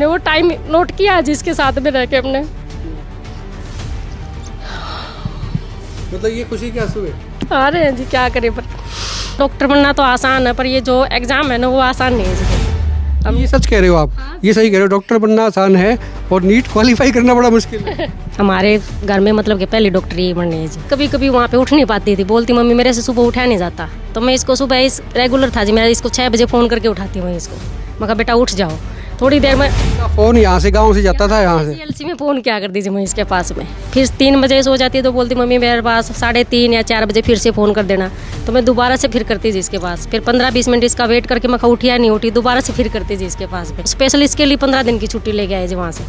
ने वो time note किया है जिसके साथ में रह के हमने। मतलब ये खुशी के आंसू है। आ रहे हैं जी, क्या करें, पर डॉक्टर बनना तो आसान है, पर ये जो एग्जाम है ना वो आसान नहीं है जी। अब ये सच कह रहे हो आप? ये सही कह रहे हो, डॉक्टर बनना आसान है और नीट क्वालिफाई करना बड़ा मुश्किल है। हमारे घर में मतलब कि पहले डॉक्टर ही बननी है जी। कभी कभी वहाँ पे उठ नहीं पाती थी, बोलती मम्मी मेरे से सुबह उठा नहीं जाता, तो मैं इसको सुबह इस रेगुलर था जी, मैं इसको 6 बजे फ़ोन करके उठाती हूँ इसको। मैं कहा बेटा उठ जाओ, थोड़ी देर में फोन यहाँ से गाँव से जाता था, यहाँ से एलसी में फ़ोन क्या कर दीजिए मैं इसके पास में। फिर 3 बजे सो जाती है तो बोलती मम्मी मेरे पास 3:30 या 4 बजे फिर से फ़ोन कर देना, तो मैं दोबारा से फिर करती जी इसके पास। फिर 15-20 मिनट इसका वेट करके मैं कहा उठी या नहीं उठी, दोबारा से फिर करती जी इसके पास में। स्पेशल इसके लिए 15 दिन की छुट्टी लेके आए जी वहाँ से।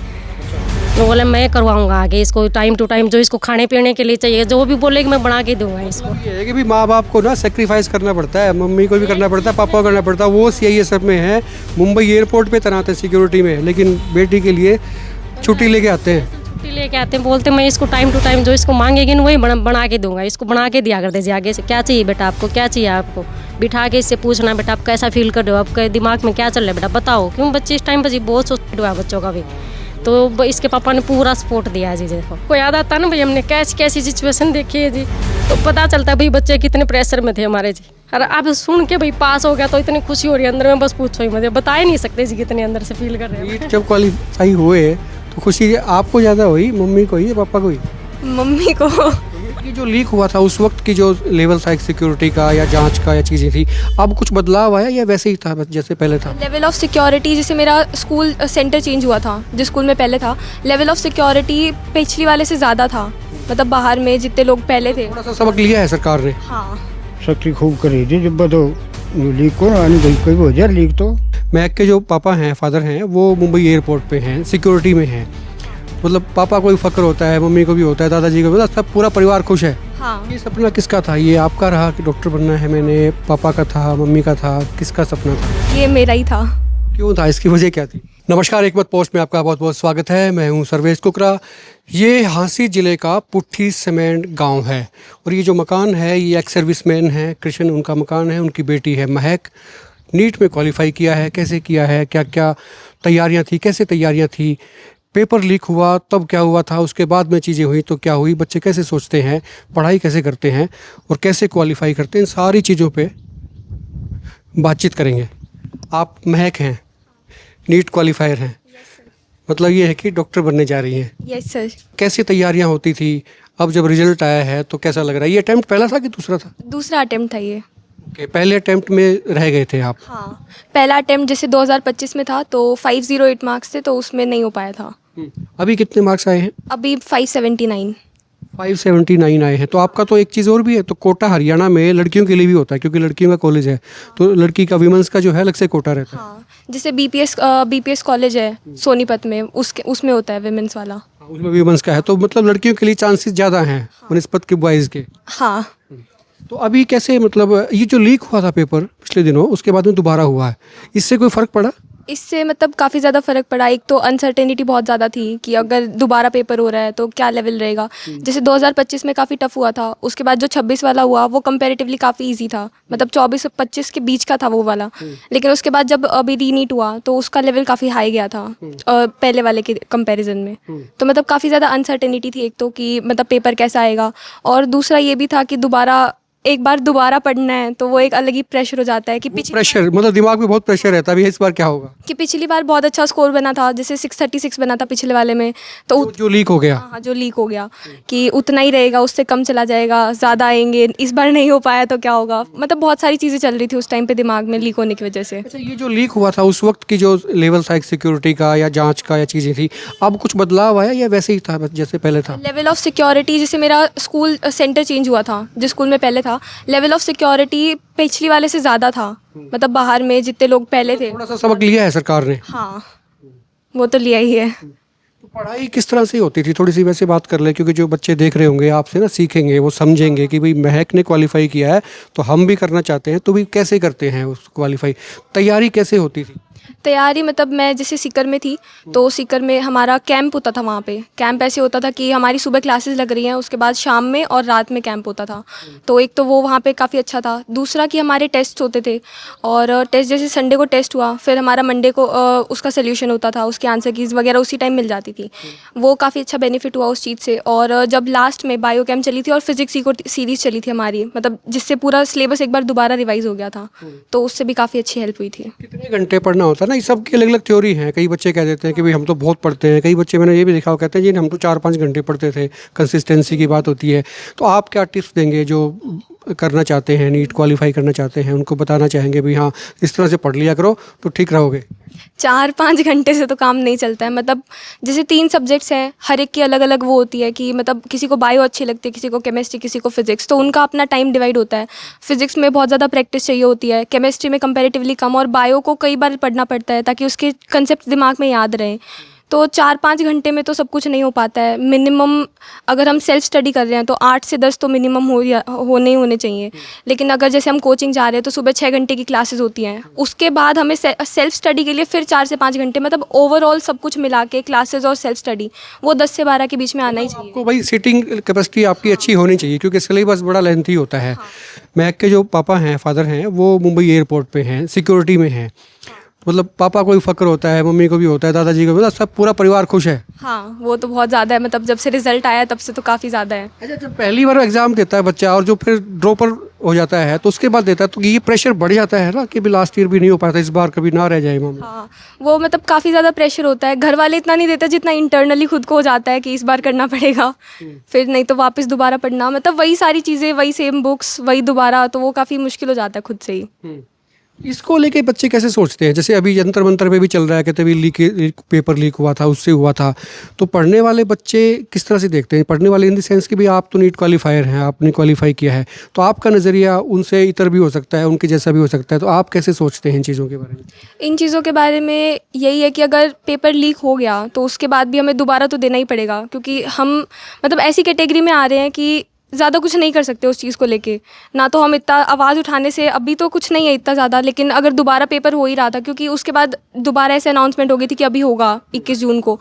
तो बोले मैं करवाऊंगा आगे इसको टाइम टू टाइम, जो इसको खाने पीने के लिए चाहिए जो भी बोलेगी मैं बना के दूंगा इसको। ये है कि भी माँ बाप को ना सेक्रीफाइस करना पड़ता है, मम्मी को भी करना पड़ता है, पापा को करना पड़ता है। वो CISF में है, मुंबई एयरपोर्ट पे तैनात है सिक्योरिटी में, लेकिन बेटी के लिए छुट्टी लेके आते हैं। छुट्टी लेके आते हैं, बोलते मैं इसको टाइम टू टाइम जो इसको मांगेगी ना वही बना के दूंगा, इसको बना के दिया करते जी। आगे से क्या चाहिए बेटा आपको, क्या चाहिए आपको, बिठा के इससे पूछना बेटा आप कैसा फील कर रहे हो, आपके दिमाग में क्या चल रहा है बेटा बताओ। क्यों बच्चे इस टाइम पर जी बहुत सोच हुआ बच्चों का भी, तो इसके पापा ने पूरा सपोर्ट दिया जी। देखो को याद आता है ना भाई हमने कैसी कैसी सिचुएशन देखी है जी, तो पता चलता है भाई बच्चे कितने प्रेशर में थे हमारे जी। और अब सुन के भाई पास हो गया तो इतनी खुशी हो रही है अंदर में, बस पूछो ही मुझे, बता ही नहीं सकते जी कितने अंदर से फील कर रहे हैं। जब क्वालिफाई हुए तो खुशी आपको ज़्यादा हुई, मम्मी को ही, पापा को ही? मम्मी को। ये जो लीक हुआ था उस वक्त की जो लेवल था सिक्योरिटी का या जांच का या चीज़ें थी, अब कुछ बदलाव आया या वैसे ही था बस जैसे पहले था? लेवल ऑफ सिक्योरिटी, जैसे मेरा स्कूल सेंटर चेंज हुआ था, जिस स्कूल में पहले था लेवल ऑफ सिक्योरिटी पिछली वाले से ज़्यादा था, मतलब बाहर में जितने लोग पहले थे। थोड़ा सा सबक लिया है सरकार ने। हाँ सख्ती खूब करी थी जब तो लीक को आने गई कोई हो जाए लीक तो। महक के जो पापा हैं, फादर हैं, वो मुंबई एयरपोर्ट पे हैं, सिक्योरिटी में हैं। मतलब पापा को भी फक्र होता है, मम्मी को भी होता है, दादाजी को भी, मतलब सब पूरा परिवार खुश है। हाँ। ये सपना किसका था? ये आपका रहा कि डॉक्टर बनना है मैंने, पापा का था, मम्मी का था, किसका सपना था? ये मेरा ही था। क्यों था, इसकी वजह क्या थी? नमस्कार, एक मत पोस्ट में आपका बहुत बहुत स्वागत है। मैं हूं सर्वेश कुकरा। ये झांसी जिले का पुट्ठी सीमेंट गांव है और ये जो मकान है ये एक्स सर्विसमैन है कृष्ण, उनका मकान है। उनकी बेटी है महक, नीट में क्वालिफाई किया है। कैसे किया है, क्या क्या तैयारियां थी, कैसे तैयारियां थी, पेपर लीक हुआ तब क्या हुआ था, उसके बाद में चीज़ें हुई तो क्या हुई, बच्चे कैसे सोचते हैं, पढ़ाई कैसे करते हैं और कैसे क्वालिफाई करते हैं, इन सारी चीज़ों पे बातचीत करेंगे। आप महक हैं, नीट क्वालिफायर हैं, मतलब ये है कि डॉक्टर बनने जा रही हैं। Yes sir. कैसी तैयारियां होती थी, अब जब रिजल्ट आया है तो कैसा लग रहा है? ये अटेम्प्ट पहला था कि दूसरा था? दूसरा अटेम्प्ट था ये। ओके, पहले अटेम्प्ट में रह गए थे आप? हाँ, पहला अटेम्प्ट जैसे 2025 में था तो 508 मार्क्स थे, तो उसमें नहीं हो पाया था। अभी कितने मार्क्स आए हैं? अभी 579। 579 आए हैं। तो आपका तो एक चीज़ और भी है, तो कोटा हरियाणा में लड़कियों के लिए भी होता है क्योंकि लड़कियों का कॉलेज है, तो लड़की का विमेंस का जो है अलग से कोटा रहता है। हाँ, जैसे BPS कॉलेज है सोनीपत में, उसमें होता है विमेंस वाला। उसमें विमेंस का है, तो मतलब लड़कियों के लिए चांसेस ज़्यादा हैं बनिस्पत के बॉयज़ के। हाँ। तो अभी कैसे, मतलब ये जो लीक हुआ था पेपर पिछले दिनों, उसके बाद में दोबारा हुआ है, इससे कोई फ़र्क पड़ा? इससे मतलब काफ़ी ज़्यादा फ़र्क पड़ा। एक तो अनसर्टेनिटी बहुत ज़्यादा थी कि अगर दोबारा पेपर हो रहा है तो क्या लेवल रहेगा। जैसे 2025 में काफ़ी टफ हुआ था, उसके बाद जो 26 वाला हुआ वो कंपैरेटिवली काफ़ी इजी था, मतलब 24 और 25 के बीच का था वो वाला। लेकिन उसके बाद जब अभी रीनीट हुआ तो उसका लेवल काफ़ी हाई गया था पहले वाले के कंपैरिजन में। तो मतलब काफ़ी ज़्यादा अनसर्टेनिटी थी, एक तो कि मतलब पेपर कैसा आएगा, और दूसरा ये भी था कि एक बार दोबारा पढ़ना है तो वो एक अलग ही प्रेशर हो जाता है कि प्रेशर, मतलब दिमाग में बहुत प्रेशर रहता है अभी इस बार क्या होगा। कि पिछली बार बहुत अच्छा स्कोर बना था, जैसे 636 बना था पिछले वाले में, तो जो लीक हो गया। हाँ, जो लीक हो गया कि उतना ही रहेगा, उससे कम चला जाएगा, ज़्यादा आएंगे, इस बार नहीं हो पाया तो क्या होगा। मतलब बहुत सारी चीज़ें चल रही थी उस टाइम पे दिमाग में लीक होने की वजह से। अच्छा, ये जो लीक हुआ था उस वक्त की जो लेवल था सिक्योरिटी का या जांच का या चीज़ें थी, अब कुछ बदलाव आया या वैसे ही था बस जैसे पहले था? लेवल ऑफ सिक्योरिटी, जैसे मेरा स्कूल सेंटर चेंज हुआ था, जिस स्कूल में पहले था लेवल ऑफ सिक्योरिटी पिछली वाले से ज़्यादा था, मतलब बाहर में जितने लोग पहले थे। थोड़ा सा सबक लिया है सरकार ने। हाँ, वो तो लिया ही है। तो पढ़ाई किस तरह से होती थी, थोड़ी सी वैसे बात कर ले, क्योंकि जो बच्चे देख रहे होंगे आपसे ना, सीखेंगे, वो समझेंगे कि भाई महक ने क्वालिफाई किया है तो हम भी करना चाहते हैं, तो भी कैसे करते हैं उस क्वालिफाई, तैयारी कैसे होती थी? तैयारी मतलब मैं जैसे सीकर में थी तो सीकर में हमारा कैंप होता था। वहाँ पे कैंप ऐसे होता था कि हमारी सुबह क्लासेस लग रही हैं, उसके बाद शाम में और रात में कैंप होता था। तो एक तो वो वहाँ पे काफ़ी अच्छा था। दूसरा कि हमारे टेस्ट होते थे और टेस्ट जैसे संडे को टेस्ट हुआ, फिर हमारा मंडे को उसका सोल्यूशन होता था, उसके आंसर कीज वगैरह उसी टाइम मिल जाती थी। वो काफ़ी अच्छा बेनिफिट हुआ उस चीज़ से। और जब लास्ट में बायो कैम्प चली थी और फिजिक्स की सीरीज़ चली थी हमारी, मतलब जिससे पूरा सिलेबस एक बार दोबारा रिवाइज हो गया था, तो उससे भी काफ़ी अच्छी हेल्प हुई थी। कितने घंटे पढ़ना होता है ना, ये सब की अलग अलग थ्योरी है। कई बच्चे कह देते हैं कि भाई हम तो बहुत पढ़ते हैं, कई बच्चे मैंने ये भी देखा, वो कहते हैं जी हम तो 4-5 घंटे पढ़ते थे। कंसिस्टेंसी की बात होती है। तो आप क्या टिप्स देंगे जो करना चाहते हैं, नीट क्वालिफाई करना चाहते हैं, उनको बताना चाहेंगे भी हाँ इस तरह से पढ़ लिया करो तो ठीक रहोगे? 4-5 घंटे से तो काम नहीं चलता है। मतलब जैसे 3 सब्जेक्ट्स हैं, हर एक की अलग अलग वो होती है कि मतलब किसी को बायो अच्छी लगती है, किसी को केमिस्ट्री, किसी को फिजिक्स, तो उनका अपना टाइम डिवाइड होता है। फिजिक्स में बहुत ज़्यादा प्रैक्टिस चाहिए होती है, केमिस्ट्री में कंपैरेटिवली कम, और बायो को कई बार पढ़ना पड़ता है ताकि उसके कंसेप्ट दिमाग में याद रहें। तो 4-5 घंटे में तो सब कुछ नहीं हो पाता है। मिनिमम अगर हम सेल्फ स्टडी कर रहे हैं तो 8 से 10 तो मिनिमम होने चाहिए। लेकिन अगर जैसे हम कोचिंग जा रहे हैं तो सुबह 6 घंटे की क्लासेस होती हैं, उसके बाद हमें सेल्फ स्टडी के लिए फिर 4 से 5 घंटे, मतलब ओवरऑल सब कुछ मिला के क्लासेस और सेल्फ स्टडी वो 10 से 12 के बीच में आना ही चाहिए। आपको भाई सीटिंग कैपेसिटी आपकी अच्छी होनी चाहिए क्योंकि सिलेबस बड़ा लेंथी होता है। महक के जो पापा हैं, फादर हैं, वो मुंबई एयरपोर्ट पे हैं, सिक्योरिटी में हैं। मतलब पापा को भी फ़क्र होता है, मम्मी को भी होता है, दादाजी को भी, मतलब सब पूरा परिवार खुश है। हाँ, वो तो बहुत ज़्यादा है। मतलब जब से रिजल्ट आया तब से तो काफ़ी ज़्यादा है। अच्छा, जब पहली बार एग्जाम देता है बच्चा और जो फिर ड्रॉपर हो जाता है तो उसके बाद देता है तो ये प्रेशर बढ़ जाता है ना कि भी लास्ट ईयर भी नहीं हो पाता, इस बार कभी ना रह जाए मामला। हाँ, वो मतलब काफ़ी ज़्यादा प्रेशर होता है। घर वाले इतना नहीं देते जितना इंटरनली खुद को हो जाता है कि इस बार करना पड़ेगा, फिर नहीं तो वापस दोबारा पढ़ना, मतलब वही सारी चीज़ें, वही सेम बुक्स, वही दोबारा, तो वो काफ़ी मुश्किल हो जाता है खुद से ही। इसको लेके बच्चे कैसे सोचते हैं? जैसे अभी जंतर मंतर पे भी चल रहा है, कहते भी पेपर लीक हुआ था, उससे हुआ था। तो पढ़ने वाले बच्चे किस तरह से देखते हैं? पढ़ने वाले इन द सेंस कि भी आप तो नीट क्वालिफायर हैं, आपने क्वालिफाई किया है, तो आपका नज़रिया उनसे इतर भी हो सकता है, उनके जैसा भी हो सकता है। तो आप कैसे सोचते हैं इन चीज़ों के बारे में? इन चीज़ों के बारे में यही है कि अगर पेपर लीक हो गया तो उसके बाद भी हमें दोबारा तो देना ही पड़ेगा, क्योंकि हम मतलब ऐसी कैटेगरी में आ रहे हैं कि ज़्यादा कुछ नहीं कर सकते उस चीज़ को लेके। ना तो हम इतना आवाज़ उठाने से अभी तो कुछ नहीं है इतना ज़्यादा, लेकिन अगर दोबारा पेपर हो ही रहा था, क्योंकि उसके बाद दोबारा ऐसे अनाउंसमेंट हो गई थी कि अभी होगा 21 जून को,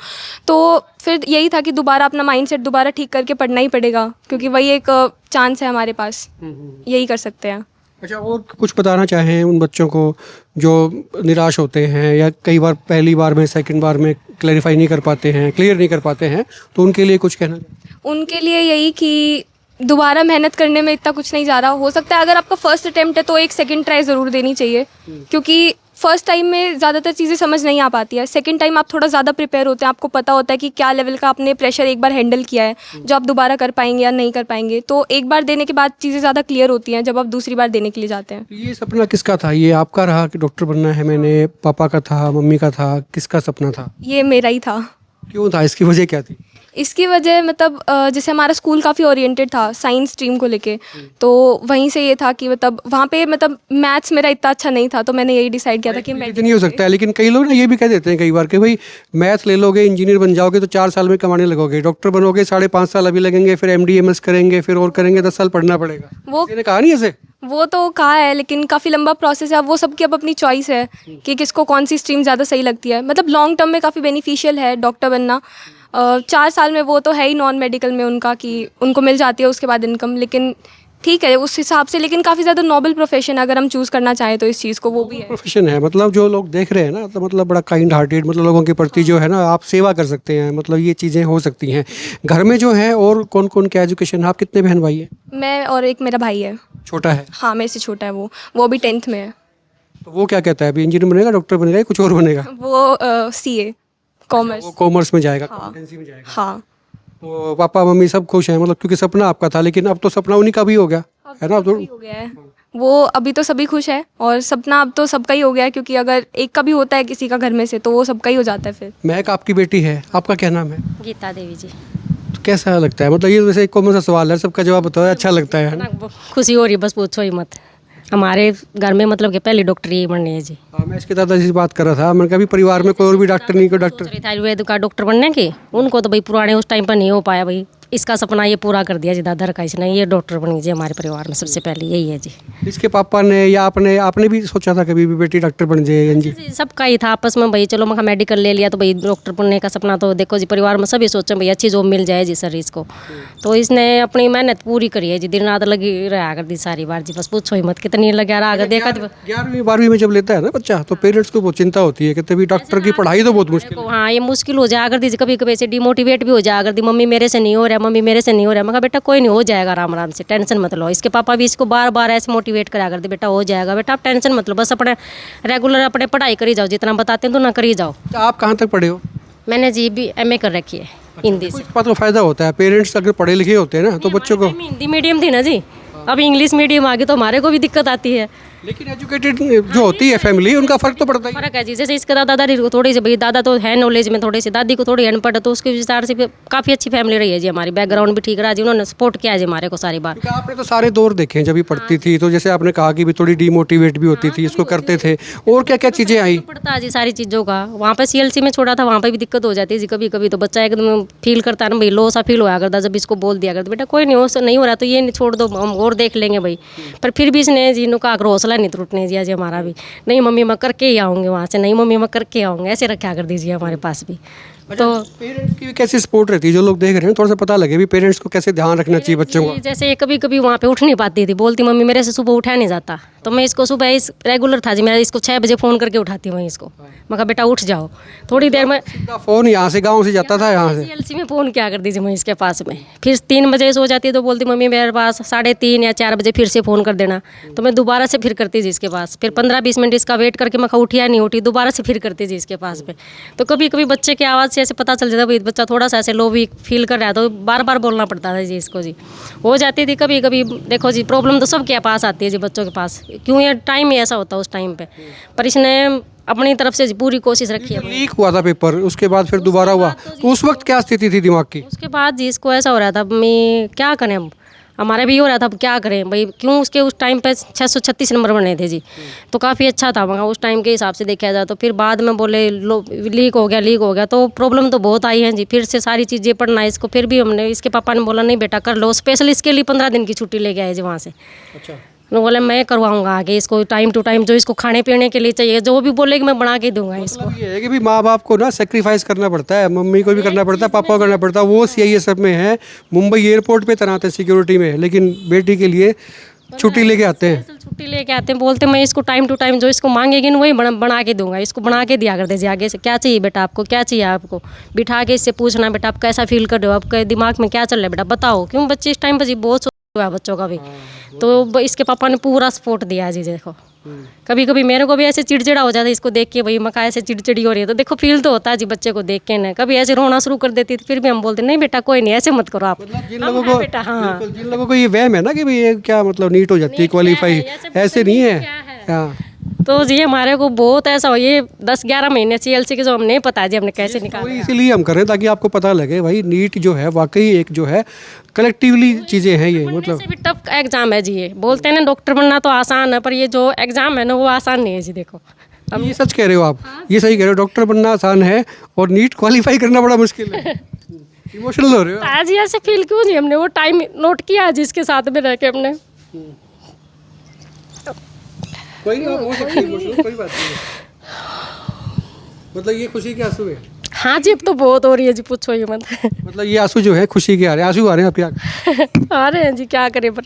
तो फिर यही था कि दोबारा अपना माइंडसेट दोबारा ठीक करके पढ़ना ही पड़ेगा, क्योंकि वही एक चांस है हमारे पास, यही कर सकते हैं। अच्छा, और कुछ बताना चाहें उन बच्चों को जो निराश होते हैं या कई बार पहली बार में, सेकंड बार में क्लैरिफाई नहीं कर पाते हैं, क्लियर नहीं कर पाते हैं, तो उनके लिए कुछ कहना? उनके लिए यही कि दोबारा मेहनत करने में इतना कुछ नहीं जा रहा। हो सकता है अगर आपका फर्स्ट अटेम्प्ट है तो एक सेकंड ट्राई ज़रूर देनी चाहिए, क्योंकि फर्स्ट टाइम में ज़्यादातर चीज़ें समझ नहीं आ पाती है। सेकंड टाइम आप थोड़ा ज़्यादा प्रिपेयर होते हैं, आपको पता होता है कि क्या लेवल का आपने प्रेशर एक बार हैंडल किया है, जो आप दोबारा कर पाएंगे या नहीं कर पाएंगे। तो एक बार देने के बाद चीज़ें ज़्यादा क्लियर होती हैं जब आप दूसरी बार देने के लिए जाते हैं। ये सपना किसका था? ये आपका रहा कि डॉक्टर बनना है मैंने, पापा का था, मम्मी का था, किसका सपना था? ये मेरा ही था। क्यों था? इसकी वजह क्या थी? इसकी वजह मतलब जैसे हमारा स्कूल काफ़ी ओरिएंटेड था साइंस स्ट्रीम को लेके, तो वहीं से ये था कि मतलब वहाँ पे मतलब मैथ्स मेरा इतना अच्छा नहीं था, तो मैंने यही डिसाइड किया था कि मैं नहीं हो सकता है। लेकिन कई लोग ना ये भी कह देते हैं कई बार कि भाई मैथ ले लोगे, इंजीनियर बन जाओगे तो 4 साल में कमाने लगोगे, डॉक्टर बनोगे 5.5 साल अभी लगेंगे, फिर MD MS करेंगे, फिर और करेंगे 10 साल पढ़ना पड़ेगा। वो मैंने कहा नहीं ऐसे? वो तो कहा है, लेकिन काफ़ी लंबा प्रोसेस है। अब वो सबकी अब अपनी चॉइस है कि किसको कौन सी स्ट्रीम ज़्यादा सही लगती है। मतलब लॉन्ग टर्म में काफ़ी बेनिफिशियल है डॉक्टर बनना। 4 साल में वो तो है ही नॉन मेडिकल में उनका कि उनको मिल जाती है उसके बाद इनकम, लेकिन ठीक है उस हिसाब से। लेकिन काफ़ी ज़्यादा नोबल प्रोफेशन है, अगर हम चूज़ करना चाहें तो इस चीज़ को, वो भी है। प्रोफेशन है, मतलब जो लोग देख रहे हैं ना, तो मतलब बड़ा काइंड हार्टेड, मतलब लोगों के प्रति जो है ना आप सेवा कर सकते हैं, मतलब ये चीज़ें हो सकती हैं। घर में जो है और कौन कौन क्या एजुकेशन? आप कितने बहन भाई हैं? मैं और एक मेरा भाई है। छोटा है? हाँ, मेरे से छोटा है वो अभी 10th में है। तो वो क्या कहता है? अभी इंजीनियर बनेगा, डॉक्टर बनेगा या कुछ और बनेगा? वो CA कॉमर्स। वो कॉमर्स में जाएगा, हाँ। अकाउंटेंसी में जाएगा। हाँ, तो पापा मम्मी सब खुश हैं, मतलब क्योंकि सपना आपका था, लेकिन अब तो सपना उन्हीं का भी हो गया है ना? अब तो हो गया है वो, अभी तो सभी खुश है और सपना अब तो सबका ही हो गया है, क्योंकि अगर एक का भी होता है किसी का घर में से तो वो सबका ही हो जाता है फिर। महक आपकी बेटी है, आपका क्या नाम है? गीता देवी जी। तो कैसा लगता है? मतलब ये वैसे एक कॉमन सा सवाल है, सबका जवाब बताओ, अच्छा लगता है ना? खुशी हो रही है, बस पूछो ही मत। हमारे घर में मतलब कि पहली डॉक्टर यही बननी है जी। हाँ, मैं इसके दादाजी से बात कर रहा था, मैंने कहा भी परिवार में कोई और भी डॉक्टर नहीं, कोई डॉक्टर। सोच रही थी आयुर्वेद का डॉक्टर बनने की, उनको तो भाई पुराने उस टाइम पर नहीं हो पाया भाई, इसका सपना ये पूरा कर दिया जी दादा का इसने, ये डॉक्टर बनी जी हमारे परिवार में सबसे पहले यही है जी। इसके पापा ने या आपने आपने भी सोचा था कभी भी बेटी डॉक्टर बन जाए? जी जी, सबका ही था आपस में भाई, चलो मैं मेडिकल ले लिया तो भाई डॉक्टर बनने का सपना तो देखो जी परिवार में सभी सोचे भाई अच्छी जॉब मिल जाए जी सर इसको। तो इसने अपनी मेहनत पूरी करी है जी, दिन रात लगी रहा कर दी सारी बार जी, बस पूछो ही मत कितनी लगा रहा आगे देखा। 11वीं 12वीं में जब लेता है ना बच्चा तो पेरेंट्स को बहुत चिंता होती है कि तभी डॉक्टर की पढ़ाई तो बहुत मुश्किल है। हाँ ये मुश्किल हो जाया करती, कभी कभी ऐसे डिमोटिवेट भी हो जाया करती, मम्मी मेरे से नहीं हो रहा, मम्मी मेरे से नहीं हो रहा। मैं कहा बेटा कोई नहीं, हो जाएगा आराम आराम से, टेंशन मत लो। इसके पापा भी इसको बार बार ऐसे मोटिवेट करा करते, बेटा हो जाएगा, बेटा आप टेंशन मत लो, बस अपने रेगुलर अपने पढ़ाई करी जाओ, जितना बताते हैं तो ना करी जाओ। आप कहाँ तक पढ़े हो? मैंने जी भी MA कर रखी है हिंदी से। इस बात का फायदा होता है, पेरेंट्स अगर पढ़े लिखे होते हैं ना तो बच्चों को। हिंदी मीडियम थी ना जी, अब इंग्लिश मीडियम आ गई तो हमारे को भी दिक्कत आती है। लेकिन एजुकेटेड जो होती है फैमिली उनका फर्क तो पड़ता ही है। फर्क है जी, जैसे इसके दादा दादी को थोड़ी सी भाई, दादा तो है नॉलेज में थोड़ी सी, दादी को थोड़ी अनपढ़, तो उसके विचार से काफ़ी अच्छी फैमिली रही है जी हमारी, बैकग्राउंड भी ठीक रहा जी, उन्होंने सपोर्ट किया है जी हमारे को सारी बार। क्योंकि आपने तो सारे दौर देखे हैं, जब भी पढ़ती थी तो जैसे आपने कहा कि भी थोड़ी डीमोटिवेट भी होती थी, इसको करते थे, और क्या क्या चीज़ें आई? पड़ता है जी सारी चीज़ों का। वहाँ पे CLC में छोड़ा था, वहाँ पे भी दिक्कत हो जाती है जी कभी कभी, तो बच्चा एकदम फील करता है ना भाई, लो सा फील होया करता जब इसको बोल दिया करता बेटा कोई नहीं हो नहीं हो रहा तो ये नहीं छोड़ दो, हम और देख लेंगे भाई। पर फिर भी इसने जी का हौसला नहीं टूटने दिया जी हमारा भी, नहीं मम्मी मैं करके ही आऊँगी वहाँ से, नहीं मम्मी मैं करके आऊँगी, ऐसे रखा कर दीजिए हमारे पास भी। तो पेरेंट्स की भी कैसी सपोर्ट रहती है? जो लोग देख रहे हैं थोड़ा सा पता लगे भी पेरेंट्स को कैसे ध्यान रखना चाहिए बच्चों को। जैसे कभी कभी वहाँ पे उठ नहीं पाती थी, बोलती मम्मी मेरे से सुबह उठा नहीं जाता, तो मैं इसको सुबह इस रेगुलर था जी, मैं इसको 6 बजे फ़ोन करके उठाती हूँ इसको, मैं कहा बेटा उठ जाओ थोड़ी देर में। सीधा फोन यहाँ से गाँव से जाता था यहाँ से। CLC में फ़ोन क्या कर दीजिए मैं इसके पास में, फिर 3 बजे सो जाती है तो बोलती मम्मी मेरे पास 3:30 या 4 बजे फिर से फ़ोन कर देना, तो मैं दोबारा से फिर करती जी इसके पास, फिर 15-20 मिनट इसका वेट करके मैं कहा उठी या नहीं उठी, दोबारा से फिर करती जी इसके पास में। तो कभी कभी बच्चे की आवाज़ से ऐसे पता चल जाता भाई बच्चा थोड़ा सा ऐसे लो भी फील कर रहा है, तो बार बार बोलना पड़ता था जी इसको जी, हो जाती थी कभी कभी। देखो जी प्रॉब्लम तो सबके पास आती है जी बच्चों के पास, क्यों ये टाइम ही ऐसा होता है उस टाइम पे, पर इसने अपनी तरफ से पूरी कोशिश रखी है। लीक हुआ था पेपर, उसके बाद फिर दोबारा हुआ, तो उस वक्त क्या स्थिति थी दिमाग की? उसके बाद जी इसको ऐसा हो रहा था मैं क्या करें, अब हमारे भी हो रहा था अब क्या करें भाई, क्यों उसके उस टाइम पे 636 नंबर बने थे जी, तो काफ़ी अच्छा था वहाँ उस टाइम के हिसाब से देखा जाए। तो फिर बाद में बोले लो लीक हो गया, तो प्रॉब्लम तो बहुत आई है जी, फिर से सारी चीज़ें पढ़ना है इसको। फिर भी हमने इसके पापा ने बोला नहीं बेटा कर लो, स्पेशल इसके लिए 15 दिन की छुट्टी लेके आए जी वहाँ से। अच्छा, उन्होंने बोला मैं करवाऊंगा आगे इसको टाइम टू टाइम, जो इसको खाने पीने के लिए चाहिए जो भी बोलेगी मैं बना के दूंगा इसको। मतलब ये है कि भी माँ बाप को ना सेक्रीफाइस करना पड़ता है, मम्मी को भी करना पड़ता है, पापा को करना पड़ता है। वो CISF में है, मुंबई एयरपोर्ट पे तैनात है सिक्योरिटी में, लेकिन बेटी के लिए छुट्टी लेके आते हैं। छुट्टी लेके आते हैं, बोलते मैं इसको टाइम टू टाइम जो इसको मांगेगी ना वही बना के दूंगा, इसको बना के दिया कर दीजिए आगे से, क्या चाहिए बेटा आपको, क्या चाहिए आपको, बिठा के इससे पूछना बेटा आप कैसा फील कर रहे हो, आपके दिमाग में क्या चल रहा है बेटा बताओ। क्यों बच्चे इस टाइम पर जी बहुत हुआ है बच्चों का भी, तो इसके पापा ने पूरा सपोर्ट दिया जी। देखो कभी कभी मेरे को भी ऐसे चिड़चिड़ा हो जाता है इसको देख के, भाई मका ऐसे चिड़चिड़ी हो रही है, तो देखो फील तो होता है जी बच्चे को देख के ना, कभी ऐसे रोना शुरू कर देती थी, फिर भी हम बोलते नहीं बेटा कोई नहीं ऐसे मत करो आप। मतलब जिन लोगों को ये वहम है ना कि भाई ये क्या मतलब नीट हो जाती है क्वालिफाई, ऐसे नहीं है। हाँ, तो जी हमारे को बहुत ऐसा हो, ये 10-11 महीने CLC के जो हमने पता जी हमने कैसे निकाला। इसीलिए हम कर रहे हैं ताकि आपको पता लगे भाई नीट जो है वाकई एक जो है कलेक्टिवली चीज़ें हैं ये, मतलब से भी टफ एग्जाम है जी। ये बोलते हैं ना डॉक्टर बनना तो आसान है, पर ये जो एग्जाम है ना वो आसान नहीं है जी। देखो अब ये सच कह रहे हो आप, ये सही कह रहे हो, डॉक्टर बनना आसान है और नीट क्वालिफाई करना बड़ा मुश्किल है। इमोशनल हो रहे हो आज ऐसे फील क्यों जी, हमने वो टाइम नोट किया आज इसके साथ में रह के हमने। कोई नहीं, आप हो सकती है इमोशनल, कोई बात नहीं है। मतलब ये खुशी के आंसू है? हाँ जी अब तो बहुत हो रही है जी, पूछो ही मत। मतलब ये आंसू जो है खुशी के आ रहे हैं, आंसू आ रहे हैं आपके आंख? आ रहे हैं जी, क्या करें, पर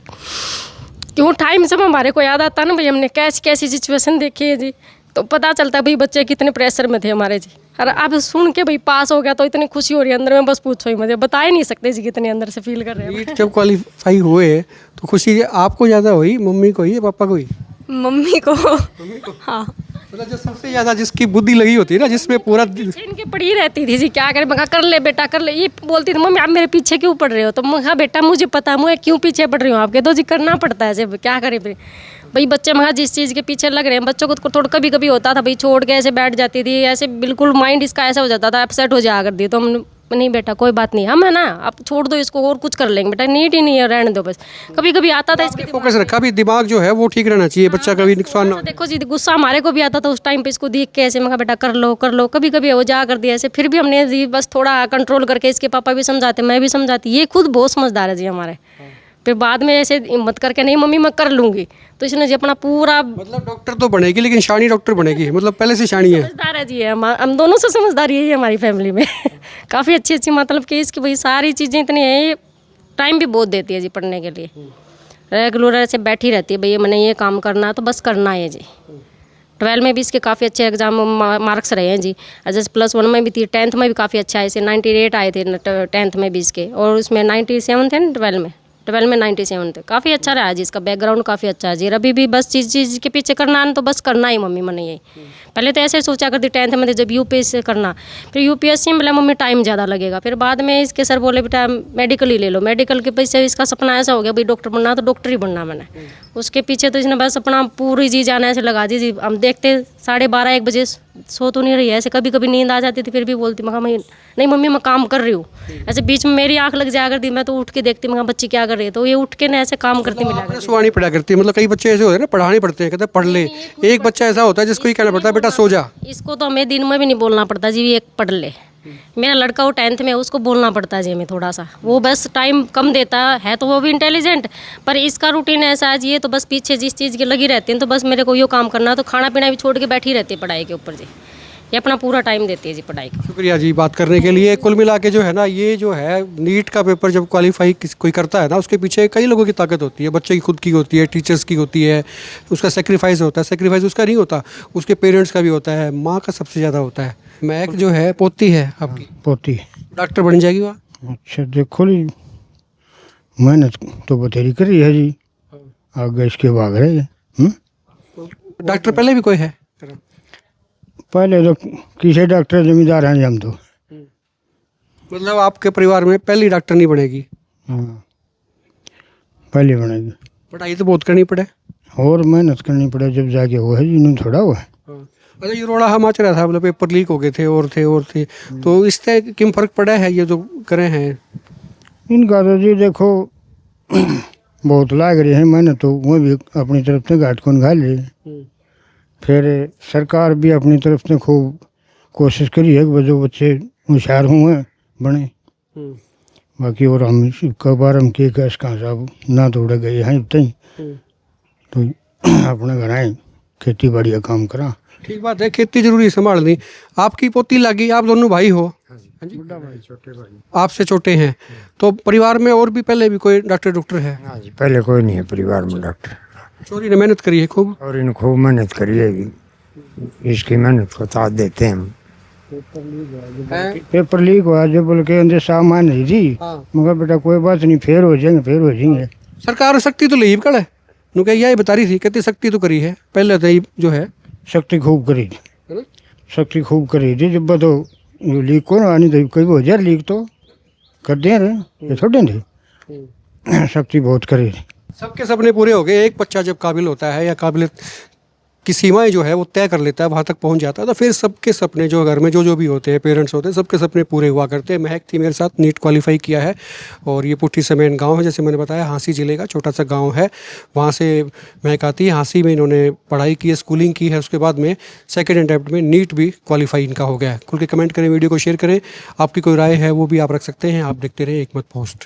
क्यों टाइम सब हमारे को याद आता है ना भाई, हमने कैसी कैसी सिचुएशन देखी है जी, तो पता चलता है भाई बच्चे कितने प्रेशर में थे हमारे जी। और अब सुन के भाई पास हो गया तो इतनी खुशी हो रही है अंदर में, बस पूछो ही मुझे, बता ही नहीं सकते जी कितने अंदर से फील कर रहे हैं। नीट जब क्वालिफाई हुए तो खुशी आपको ज़्यादा हुई, मम्मी को ही, पापा को ही? मम्मी को। हाँ मतलब जो सबसे ज़्यादा जिसकी बुद्धि लगी होती है ना, जिसमें पूरा इनके पड़ी रहती थी जी, क्या करें, मैं कहा कर ले बेटा कर ले, ये बोलती थी मम्मी आप मेरे पीछे क्यों पड़ रहे हो, तो मैं कहा बेटा मुझे पता मैं क्यों पीछे पड़ रही हूँ आपके, तो जी करना पड़ता है जी, क्या करें फिर भाई बच्चे मैं जिस चीज़ के पीछे लग रहे हैं, बच्चों को थोड़ा कभी कभी होता था भाई छोड़ के ऐसे बैठ जाती थी, ऐसे बिल्कुल माइंड इसका ऐसा हो जाता था, अपसेट हो जाया करती, तो हम नहीं बेटा कोई बात नहीं, हम है ना, आप छोड़ दो इसको और कुछ कर लेंगे बेटा, नीट ही नहीं है, रहने दो बस। कभी कभी आता था इसके फोकस रखा भी, दिमाग जो है वो ठीक रहना चाहिए, बच्चा कभी नुकसान ना हो। देखो जी, गुस्सा हमारे को भी आता था उस टाइम पे, इसको देख के ऐसे मैं कहा बेटा कर लो कर लो, कभी कभी वो जा कर दिया ऐसे, फिर भी हमने जी बस थोड़ा कंट्रोल करके, इसके पापा भी समझाते, मैं भी समझाती, ये खुद बहुत समझदार है जी हमारे। फिर बाद में ऐसे हिम्मत करके नहीं मम्मी मैं कर लूंगी, तो इसने जी अपना पूरा मतलब डॉक्टर तो बनेगी लेकिन शानी डॉक्टर बनेगी, मतलब पहले से शानी है। समझदार है जी, हम दोनों से समझदारी है हमारी फैमिली में। काफ़ी अच्छी अच्छी, मतलब कि इसकी भाई सारी चीज़ें इतनी है, टाइम भी बहुत देती है जी पढ़ने के लिए, रेगुलर ऐसे बैठी रहती है, भैया मैंने ये काम करना है तो बस करना है जी। 12 में भी इसके काफ़ी अच्छे एग्जाम मार्क्स रहे हैं जी, जैसे +1 में भी थी, 10th में भी काफ़ी अच्छा है, इसे 98 आए थे 10th में भी इसके, और उसमें 97 थे ना 12 में 97 थे, काफ़ी अच्छा रहा जी, इसका बैकग्राउंड काफ़ी अच्छा है जी। अभी भी बस चीज़ के पीछे करना है तो बस करना ही मम्मी मैंने यही, पहले तो ऐसे सोचा करती 10th में, जब यूपीएससी करना, फिर यूपीएससी में बोला मम्मी टाइम ज़्यादा लगेगा, फिर बाद में इसके सर बोले बेटा मेडिकल ही ले लो, मेडिकल के पीछे इसका सपना ऐसा हो गया भाई डॉक्टर बनना, तो डॉक्टर ही बनना मैंने, उसके पीछे तो इसने बस अपना पूरी जी जाना ऐसे लगा दी जी। हम देखते 12:30 1 बजे, सो तो नहीं रही है, ऐसे कभी कभी नींद आ जाती थी, फिर भी बोलती मैं नहीं मम्मी मैं काम कर रही हूँ, ऐसे बीच में मेरी आंख लग जाया करती, मैं तो उठ के देखती, मैं बच्ची क्या कर रही है, तो ये उठ के ना ऐसे काम करती मिला करती। सुहानी पढ़ा करती है, मतलब कई बच्चे ऐसे होते हैं ना पढ़ाने पड़ते हैं, कहते हैं पढ़ ले, एक बच्चा ऐसा होता है जिसको ही कहना पड़ता है बेटा सो जा। इसको तो हमें दिन में भी नहीं बोलना पड़ता जी, एक पढ़ ले। मेरा लड़का वो 10th में, उसको बोलना पड़ता है जी हमें थोड़ा सा, वो बस टाइम कम देता है, तो वो भी इंटेलिजेंट, पर इसका रूटीन ऐसा है जी, ये तो बस पीछे जिस चीज़ की लगी रहती है, तो बस मेरे को यो काम करना है, तो खाना पीना भी छोड़ के बैठी रहती है पढ़ाई के ऊपर जी, ये अपना पूरा टाइम देती है जी पढ़ाई को। शुक्रिया जी बात करने के लिए। कुल मिला के जो है ना, ये जो है नीट का पेपर जब क्वालिफाई कोई करता है ना, उसके पीछे कई लोगों की ताकत होती है, बच्चे की खुद की होती है, टीचर्स की होती है, उसका सेक्रीफाइस होता है, सेक्रीफाइस उसका नहीं होता, उसके पेरेंट्स का भी होता है, माँ का सबसे ज़्यादा होता है। महक जो है पोती है आपकी, पोती। डॉक्टर बन जाएगी वह। अच्छा देखो जी, मेहनत तो बतेरी करी है जी, आगे इसके भाग रहे हैं। डॉक्टर पहले भी कोई है? पहले तो किसी डॉक्टर जमींदार हैं जी हम तो। मतलब आपके परिवार में पहली डॉक्टर नहीं बनेगी? हाँ पहले बनेगी। पढ़ाई तो बहुत करनी पड़े और मेहनत करनी पड़े, जब जाके हुआ है जी, इन्होंने थोड़ा हुआ है। अच्छा ये रोड़ा हम मच रहा था, मतलब पेपर लीक हो गए थे और थे तो इससे किम फर्क पड़ा है ये जो करे हैं? इनका तो जी देखो बहुत लाग रही है मेहनत, तो वो भी अपनी तरफ से घाट को घाल रही, फिर सरकार भी अपनी तरफ से खूब कोशिश करी है कि जो बच्चे होशियार हुए बने। बाकी और हम कई बार हम के कैश कहाँ साहब ना तो उड़े गए हैं इतने तो अपने घर आए खेती बाड़ी का काम करा। ठीक बात है, खेती जरूरी संभालनी। आपकी पोती लगी, आप दोनों भाई हो? हाँ जी, आपसे छोटे हैं, तो परिवार में और भी पहले भी कोई डॉक्टर है? हाँ जी, पहले कोई नहीं है परिवार में डॉक्टर। चोरी ने मेहनत करी है खूब, और इन खूब मेहनत करी है, इसकी मेहनत को साथ देते हैं हम। पेपर लीक हुआ जो बोल के अंदर सामान नहीं थी, मगर बेटा कोई बात नहीं, फेर हो जाएंगे। सरकार सख्ती तो ली कड़ है, नु कह यही बता रही थी, कहती सख्ती तो करी है पहले तो जो है सख्ती खूब करी थी, सख्ती खूब करी थी। जब तो लीक को आनी तो कई 1000 लीक तो कर दे रहे, ये थोड़े थे, सख्ती बहुत करी थी। सबके सपने पूरे हो गए। एक बच्चा जब काबिल होता है या काबिलियत की सीमाएं जो है वो तय कर लेता है, वहाँ तक पहुँच जाता है, तो फिर सबके सपने जो घर में जो भी होते हैं, पेरेंट्स होते हैं, सबके सपने पूरे हुआ करते हैं। महक थी मेरे साथ, नीट क्वालिफाई किया है, और ये पुट्ठी समेन गांव है, जैसे मैंने बताया हांसी ज़िले का छोटा सा गांव है, वहाँ से महक आती है। हांसी में इन्होंने पढ़ाई की है, स्कूलिंग की है, उसके बाद में सेकेंड अटैम्प्ट में नीट भी क्वालिफाई इनका हो गया है। खुल के कमेंट करें, वीडियो को शेयर करें, आपकी कोई राय है वो भी आप रख सकते हैं। आप देखते रहें एक मत पोस्ट।